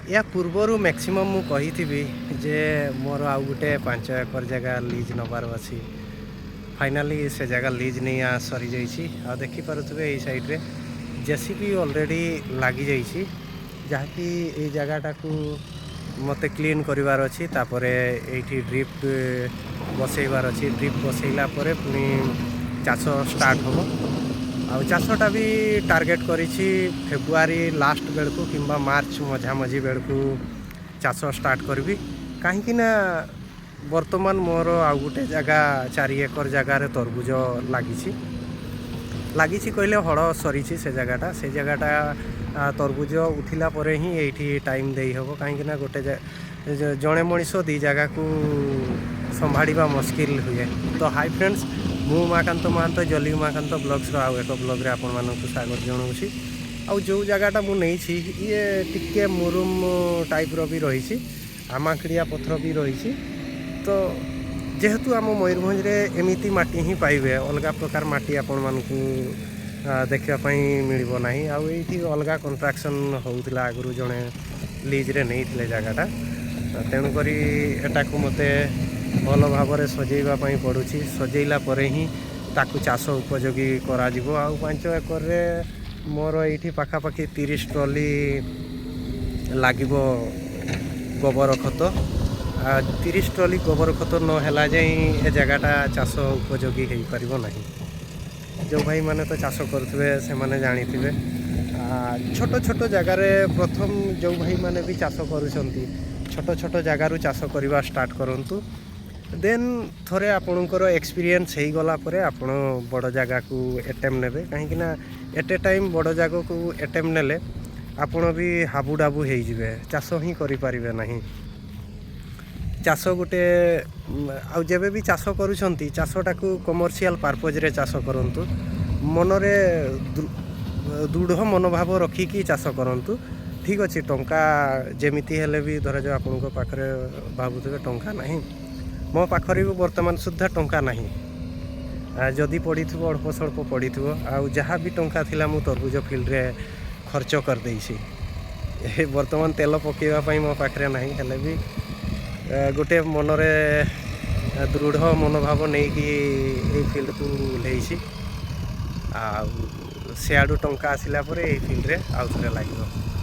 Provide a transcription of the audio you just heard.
या पूर्वर मैक्सिमम मु कही जे मोर आउ गोटे 5 एकर जगह लीज नबार अच्छी फाइनाली से जगह लीज नहीं सरी जाइए आ देखिपे ये सैड्रे जेसीबी ऑलरेडी लगी जाइए जहाँकि ये जगहटा को मत क्लीन करार अच्छी ये ड्रिप बसैबार अच्छी ड्रिप बसैला पुणी चाष स्टार्ट हम आ चाषटा भी टार्गेट करी फेब्रुआरी लास्ट बेलू कि मार्च मझामझी बेलू चाष स्टार्ट करी कहीं बर्तमान मोर आउ गोटे जगह 4 एकर जगार तरबुज लगी कहले हड़ सरी से जगहटा तरबुज उठिला परे ही ये टाइम दे हम कहीं गोटे जड़े मनीष 2 जगह को संभाड़ा मुस्किल हुए। तो हाई फ्रेंड्स मु उमाकांत महांत जली उमाकांत ब्लॉग्स आउ एक ब्लॉग्रे आपण मानक स्वागत जनाऊँगी। आउ जो जगहटा मुझे ये टिके मुरुम टाइप भी रही आमाखड़िया पथर भी रही। तो जेहेतु आम मयूरभंज एमती माटी ही पाइबे अलग प्रकार माटी आपण मानक देखापी मिल ना आईटी अलग कंट्राक्शन होता आगु जड़े लीज्रे नहीं जगहटा तेणुक एटा को मते भल भाव में सजेवाई पड़ुछि सजेला परे ही ताकू चाष उपयोगी करा जिवो। आउ 5 एकर मोर ये पाखापाखि 30 ट्रॉली लागिबो गोबर खत 30 ट्रॉली गोबर खत नहला जाए ए जगहटा चाष उपयोगी हो पार ना। जो भाई माने तो चाष करुवे से माने जानी थे छोट छोट जगार प्रथम जो भाई माने भी चाष करुछंती छोट छोट जगार चाष करवा स्टार्ट करंतु देन थोड़े आपणकर एक्सपीरियंस हो गला परे आपण बड़ जगह को एटेम नेबे कहीं एट ए टाइम बड़ जगह को एटेम नेले आपण भी हाबुडाबु हो जिवे चाष ही करि परिबे नहीं। चाष गोटे आबे भी चाष करुछंती चाषटा को कमर्शियल पर्पज रे चाष करंतु मनरे दृढ़ मनोभाव रखिकी चाष करंतु ठीक अच्छे टंका जेमिति हेले भी धर जो आपण पाखरे भावुवे टंका नहीं मो पाखरे भी वर्तमान सुधा टंका नहीं जदि पड़ी थो अल्प स्वल्प पड़ी थो आउ जहाँ भी टंका थिला मु तरबुज फील्ड रे खर्च कर देइछि वर्तमान तेल पकेवाई मो पाखरे नहीं हेले भी गोटे मनरे दृढ़ मनोभाव नहीं कि फील्ड को लेइछि आ सियाडू टंका आसिला परे ए फील्ड रे आउ थरे लागिबो।